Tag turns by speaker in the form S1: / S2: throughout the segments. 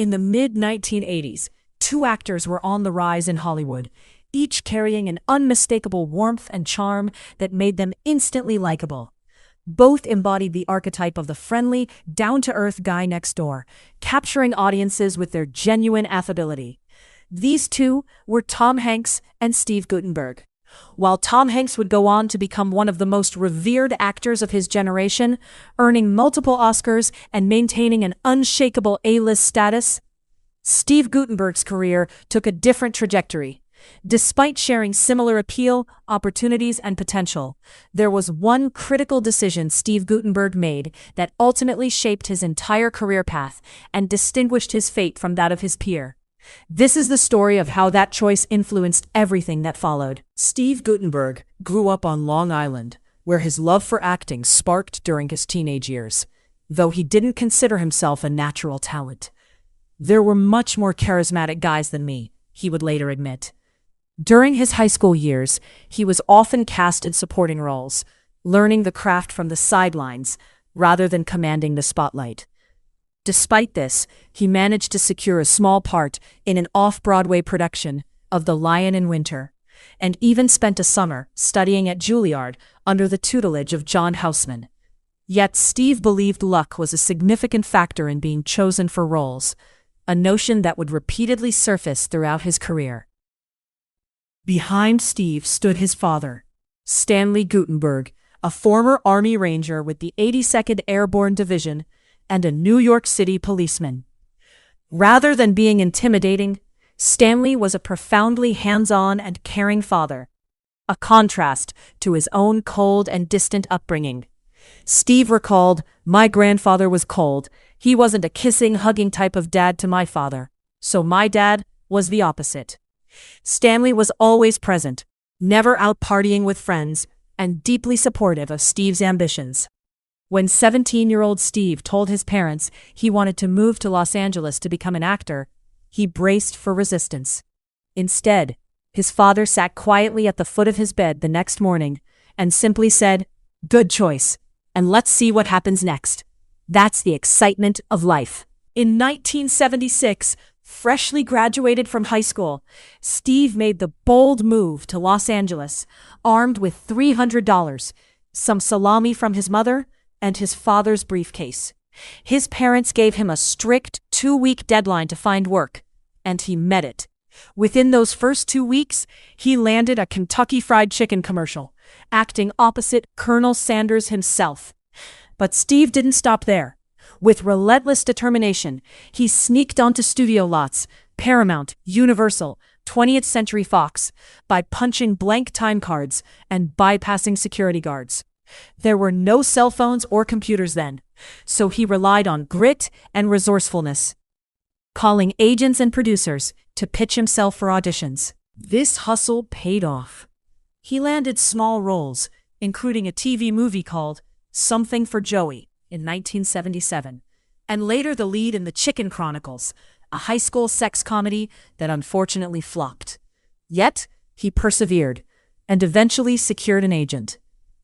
S1: In the mid-1980s, two actors were on the rise in Hollywood, each carrying an unmistakable warmth and charm that made them instantly likable. Both embodied the archetype of the friendly, down-to-earth guy next door, capturing audiences with their genuine affability. These two were Tom Hanks and Steve Gutenberg. While Tom Hanks would go on to become one of the most revered actors of his generation, earning multiple Oscars and maintaining an unshakable A-list status, Steve Gutenberg's career took a different trajectory. Despite sharing similar appeal, opportunities, and potential, there was one critical decision Steve Gutenberg made that ultimately shaped his entire career path and distinguished his fate from that of his peer. This is the story of how that choice influenced everything that followed. Steve Gutenberg grew up on Long Island, where his love for acting sparked during his teenage years, though he didn't consider himself a natural talent. "There were much more charismatic guys than me," he would later admit. During his high school years, he was often cast in supporting roles, learning the craft from the sidelines rather than commanding the spotlight. Despite this, he managed to secure a small part in an off-Broadway production of The Lion in Winter, and even spent a summer studying at Juilliard under the tutelage of John Houseman. Yet Steve believed luck was a significant factor in being chosen for roles, a notion that would repeatedly surface throughout his career. Behind Steve stood his father, Stanley Gutenberg, a former Army Ranger with the 82nd Airborne Division and a New York City policeman. Rather than being intimidating, Stanley was a profoundly hands-on and caring father, a contrast to his own cold and distant upbringing. Steve recalled, "My grandfather was cold. He wasn't a kissing, hugging type of dad to my father, so my dad was the opposite." Stanley was always present, never out partying with friends, and deeply supportive of Steve's ambitions. When 17-year-old Steve told his parents he wanted to move to Los Angeles to become an actor, he braced for resistance. Instead, his father sat quietly at the foot of his bed the next morning and simply said, "Good choice, and let's see what happens next. That's the excitement of life." In 1976, freshly graduated from high school, Steve made the bold move to Los Angeles, armed with $300, some salami from his mother, and his father's briefcase. His parents gave him a strict 2-week deadline to find work, and he met it. Within those first 2 weeks, he landed a Kentucky Fried Chicken commercial, acting opposite Colonel Sanders himself. But Steve didn't stop there. With relentless determination, he sneaked onto studio lots, Paramount, Universal, 20th Century Fox, by punching blank time cards and bypassing security guards. There were no cell phones or computers then, so he relied on grit and resourcefulness, calling agents and producers to pitch himself for auditions. This hustle paid off. He landed small roles, including a TV movie called Something for Joey in 1977, and later the lead in The Chicken Chronicles, a high school sex comedy that unfortunately flopped. Yet, he persevered and eventually secured an agent.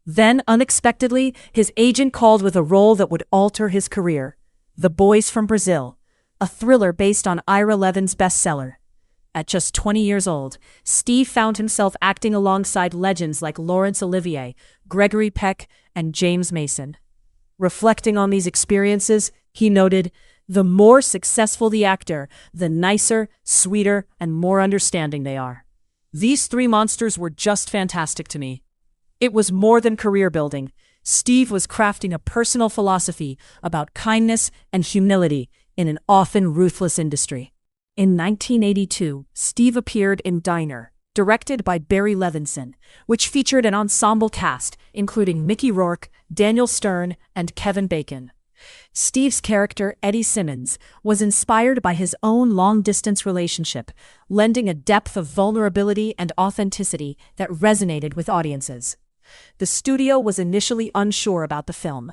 S1: Then, unexpectedly, his agent called with a role that would alter his career, The Boys from Brazil, a thriller based on Ira Levin's bestseller. At just 20 years old, Steve found himself acting alongside legends like Laurence Olivier, Gregory Peck, and James Mason. Reflecting on these experiences, he noted, "The more successful the actor, the nicer, sweeter, and more understanding they are. These three monsters were just fantastic to me." It was more than career building. Steve was crafting a personal philosophy about kindness and humility in an often ruthless industry. In 1982, Steve appeared in Diner, directed by Barry Levinson, which featured an ensemble cast including Mickey Rourke, Daniel Stern, and Kevin Bacon. Steve's character, Eddie Simmons, was inspired by his own long-distance relationship, lending a depth of vulnerability and authenticity that resonated with audiences. The studio was initially unsure about the film,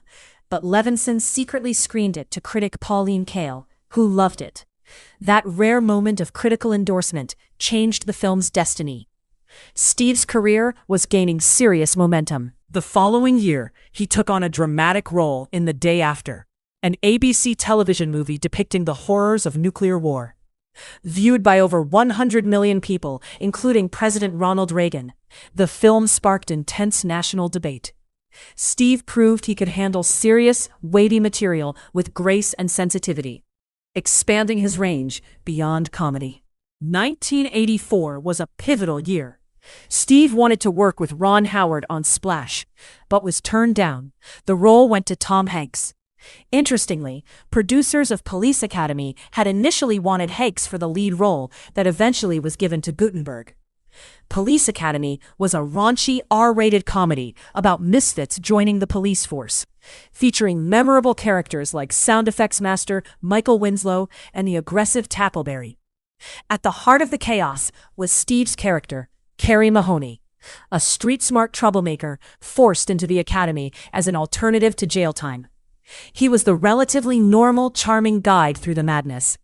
S1: but Levinson secretly screened it to critic Pauline Kael, who loved it. That rare moment of critical endorsement changed the film's destiny. Steve's career was gaining serious momentum. The following year, he took on a dramatic role in The Day After, an ABC television movie depicting the horrors of nuclear war. Viewed by over 100 million people, including President Ronald Reagan, the film sparked intense national debate. Steve proved he could handle serious, weighty material with grace and sensitivity, expanding his range beyond comedy. 1984 was a pivotal year. Steve wanted to work with Ron Howard on Splash, but was turned down. The role went to Tom Hanks. Interestingly, producers of Police Academy had initially wanted Hanks for the lead role that eventually was given to Gutenberg. Police Academy was a raunchy R-rated comedy about misfits joining the police force, featuring memorable characters like sound effects master Michael Winslow and the aggressive Tappleberry. At the heart of the chaos was Steve's character, Carrie Mahoney, a street-smart troublemaker forced into the academy as an alternative to jail time. He was the relatively normal, charming guide through the madness,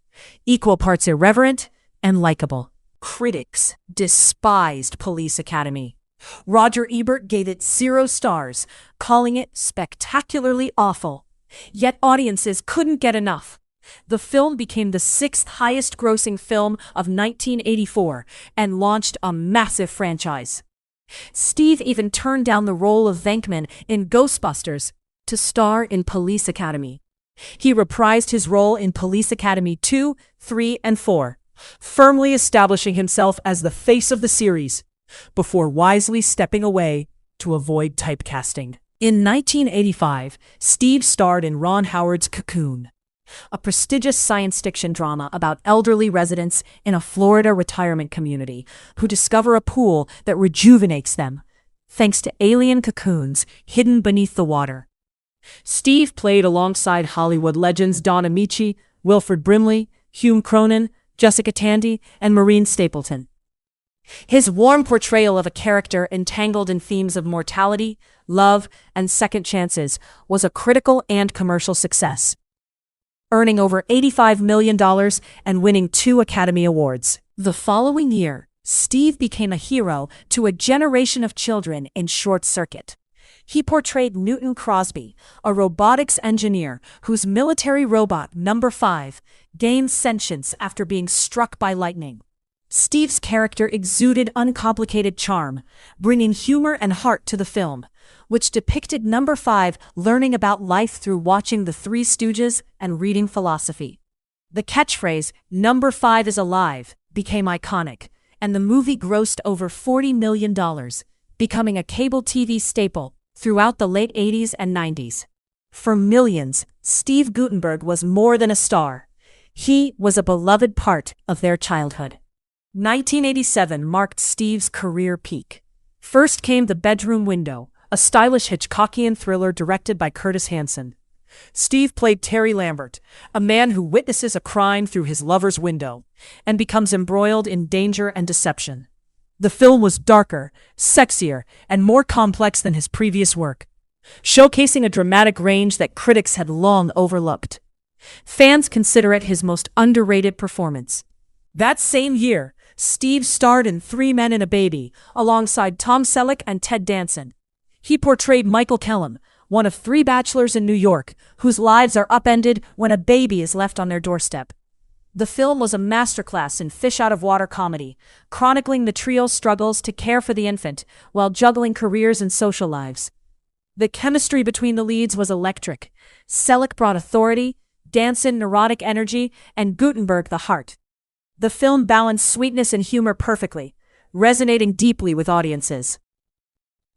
S1: equal parts irreverent and likable. Critics despised Police Academy. Roger Ebert gave it 0 stars, calling it spectacularly awful. Yet audiences couldn't get enough. The film became the 6th highest-grossing film of 1984 and launched a massive franchise. Steve even turned down the role of Venkman in Ghostbusters to star in Police Academy. He reprised his role in Police Academy 2, 3, and 4, firmly establishing himself as the face of the series, before wisely stepping away to avoid typecasting. In 1985, Steve starred in Ron Howard's Cocoon, a prestigious science fiction drama about elderly residents in a Florida retirement community who discover a pool that rejuvenates them, thanks to alien cocoons hidden beneath the water. Steve played alongside Hollywood legends Don Amici, Wilford Brimley, Hume Cronin, Jessica Tandy, and Maureen Stapleton. His warm portrayal of a character entangled in themes of mortality, love, and second chances was a critical and commercial success, earning over $85 million and winning 2 Academy Awards. The following year, Steve became a hero to a generation of children in Short Circuit. He portrayed Newton Crosby, a robotics engineer whose military robot, Number 5, gained sentience after being struck by lightning. Steve's character exuded uncomplicated charm, bringing humor and heart to the film, which depicted Number 5 learning about life through watching The Three Stooges and reading philosophy. The catchphrase, "Number 5 is alive," became iconic, and the movie grossed over $40 million, becoming a cable TV staple throughout the late 80s and 90s. For millions, Steve Gutenberg was more than a star. He was a beloved part of their childhood. 1987 marked Steve's career peak. First came The Bedroom Window, a stylish Hitchcockian thriller directed by Curtis Hanson. Steve played Terry Lambert, a man who witnesses a crime through his lover's window and becomes embroiled in danger and deception. The film was darker, sexier, and more complex than his previous work, showcasing a dramatic range that critics had long overlooked. Fans consider it his most underrated performance. That same year, Steve starred in 3 Men and a Baby, alongside Tom Selleck and Ted Danson. He portrayed Michael Kellum, one of 3 bachelors in New York, whose lives are upended when a baby is left on their doorstep. The film was a masterclass in fish-out-of-water comedy, chronicling the trio's struggles to care for the infant while juggling careers and social lives. The chemistry between the leads was electric. Selleck brought authority, Danson neurotic energy, and Gutenberg the heart. The film balanced sweetness and humor perfectly, resonating deeply with audiences.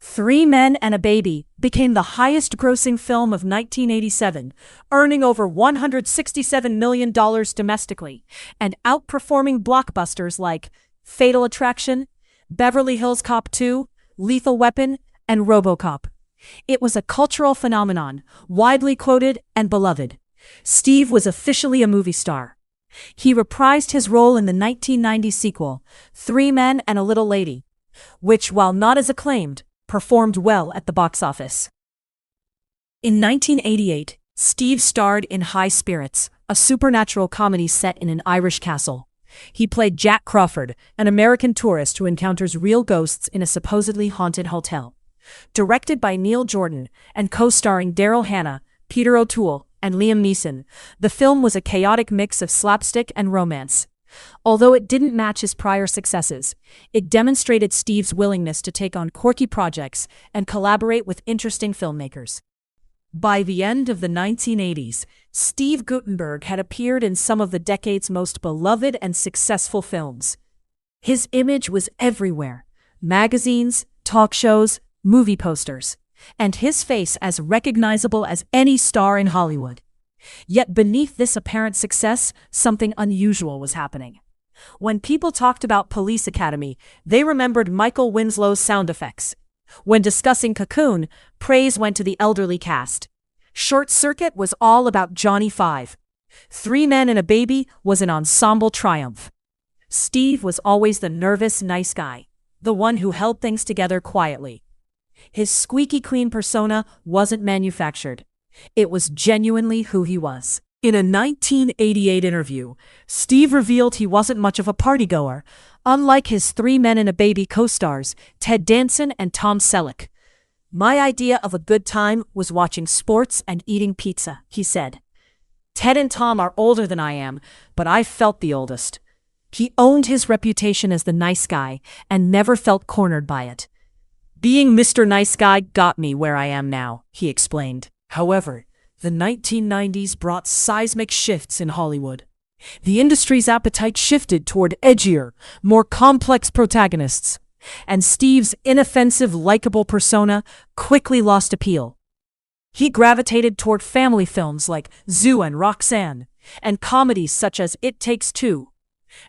S1: 3 Men and a Baby became the highest-grossing film of 1987, earning over $167 million domestically and outperforming blockbusters like Fatal Attraction, Beverly Hills Cop 2, Lethal Weapon, and RoboCop. It was a cultural phenomenon, widely quoted and beloved. Steve was officially a movie star. He reprised his role in the 1990 sequel, 3 Men and a Little Lady, which, while not as acclaimed, performed well at the box office. In 1988, Steve starred in High Spirits, a supernatural comedy set in an Irish castle. He played Jack Crawford, an American tourist who encounters real ghosts in a supposedly haunted hotel. Directed by Neil Jordan and co-starring Daryl Hannah, Peter O'Toole, and Liam Neeson. The film was a chaotic mix of slapstick and romance. Although it didn't match his prior successes, it demonstrated Steve's willingness to take on quirky projects and collaborate with interesting filmmakers. By the end of the 1980s, Steve Gutenberg had appeared in some of the decade's most beloved and successful films. His image was everywhere: magazines, talk shows, movie posters, and his face as recognizable as any star in Hollywood. Yet beneath this apparent success, something unusual was happening. When people talked about Police Academy, they remembered Michael Winslow's sound effects. When discussing Cocoon, praise went to the elderly cast. Short Circuit was all about Johnny Five. Three Men and a Baby was an ensemble triumph. Steve was always the nervous, nice guy, the one who held things together quietly. His squeaky clean persona wasn't manufactured. It was genuinely who he was. In a 1988 interview, Steve revealed he wasn't much of a partygoer, unlike his Three Men and a Baby co-stars, Ted Danson and Tom Selleck. "My idea of a good time was watching sports and eating pizza," he said. "Ted and Tom are older than I am, but I felt the oldest." He owned his reputation as the nice guy and never felt cornered by it. "Being Mr. Nice Guy got me where I am now," he explained. However, the 1990s brought seismic shifts in Hollywood. The industry's appetite shifted toward edgier, more complex protagonists, and Steve's inoffensive, likable persona quickly lost appeal. He gravitated toward family films like Zoo and Roxanne, and comedies such as It Takes Two,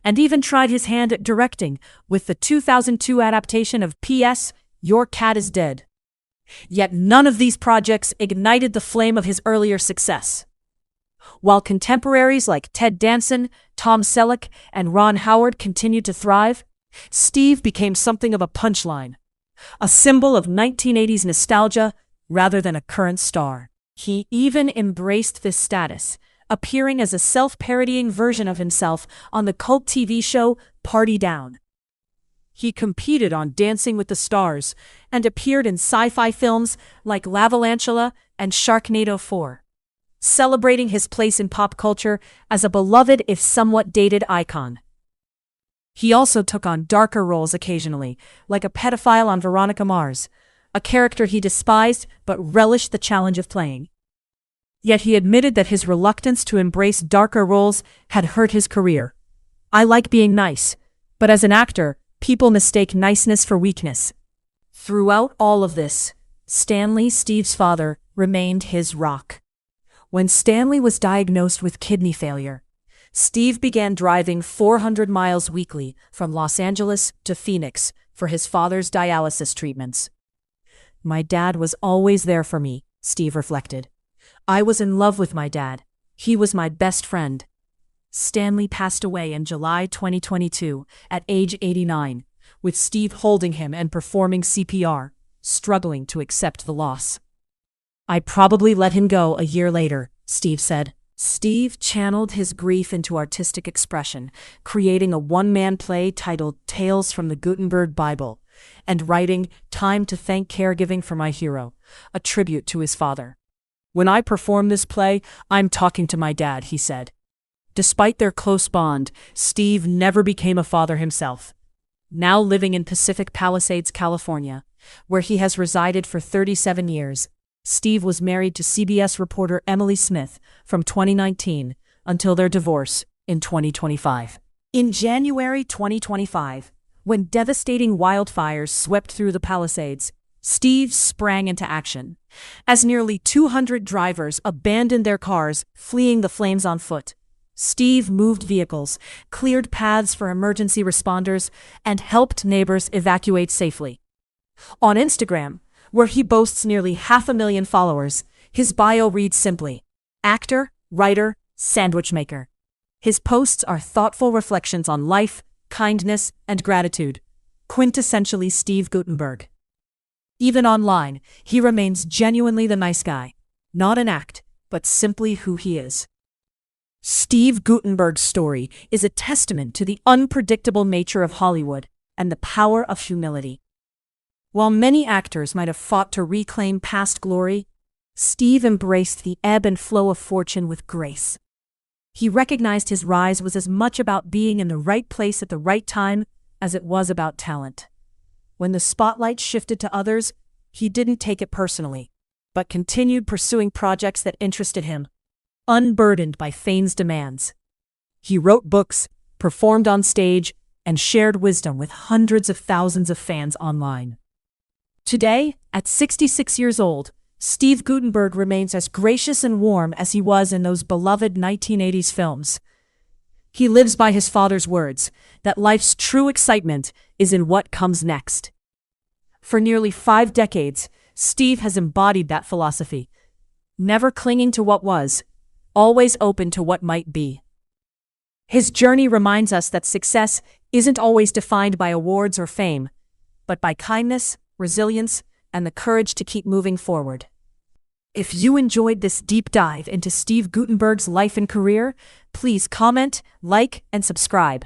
S1: and even tried his hand at directing with the 2002 adaptation of P.S. Your Cat is Dead. Yet none of these projects ignited the flame of his earlier success. While contemporaries like Ted Danson, Tom Selleck, and Ron Howard continued to thrive, Steve became something of a punchline, a symbol of 1980s nostalgia rather than a current star. He even embraced this status, appearing as a self-parodying version of himself on the cult TV show Party Down. He competed on Dancing with the Stars and appeared in sci-fi films like Lavalantula and Sharknado 4, celebrating his place in pop culture as a beloved if somewhat dated icon. He also took on darker roles occasionally, like a pedophile on Veronica Mars, a character he despised but relished the challenge of playing. Yet he admitted that his reluctance to embrace darker roles had hurt his career. "I like being nice, but as an actor, people mistake niceness for weakness." Throughout all of this, Stanley, Steve's father, remained his rock. When Stanley was diagnosed with kidney failure, Steve began driving 400 miles weekly from Los Angeles to Phoenix for his father's dialysis treatments. "My dad was always there for me," Steve reflected. "I was in love with my dad. He was my best friend." Stanley passed away in July 2022 at age 89, with Steve holding him and performing CPR, struggling to accept the loss. "I probably let him go a year later," Steve said. Steve channeled his grief into artistic expression, creating a one-man play titled Tales from the Gutenberg Bible, and writing Time to Thank Caregiving for My Hero, a tribute to his father. "When I perform this play, I'm talking to my dad," he said. Despite their close bond, Steve never became a father himself. Now living in Pacific Palisades, California, where he has resided for 37 years, Steve was married to CBS reporter Emily Smith from 2019 until their divorce in 2025. In January 2025, when devastating wildfires swept through the Palisades, Steve sprang into action. As nearly 200 drivers abandoned their cars, fleeing the flames on foot, Steve moved vehicles, cleared paths for emergency responders, and helped neighbors evacuate safely. On Instagram, where he boasts nearly 500,000 followers, his bio reads simply, "Actor, writer, sandwich maker." His posts are thoughtful reflections on life, kindness, and gratitude, quintessentially Steve Gutenberg. Even online, he remains genuinely the nice guy, not an act, but simply who he is. Steve Gutenberg's story is a testament to the unpredictable nature of Hollywood and the power of humility. While many actors might have fought to reclaim past glory, Steve embraced the ebb and flow of fortune with grace. He recognized his rise was as much about being in the right place at the right time as it was about talent. When the spotlight shifted to others, he didn't take it personally, but continued pursuing projects that interested him, unburdened by fame's demands. He wrote books, performed on stage, and shared wisdom with hundreds of thousands of fans online. Today, at 66 years old, Steve Gutenberg remains as gracious and warm as he was in those beloved 1980s films. He lives by his father's words, that life's true excitement is in what comes next. For nearly 5 decades, Steve has embodied that philosophy, never clinging to what was, always open to what might be. His journey reminds us that success isn't always defined by awards or fame, but by kindness, resilience, and the courage to keep moving forward. If you enjoyed this deep dive into Steve Gutenberg's life and career, please comment, like, and subscribe.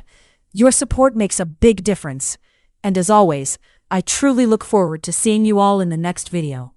S1: Your support makes a big difference. And as always, I truly look forward to seeing you all in the next video.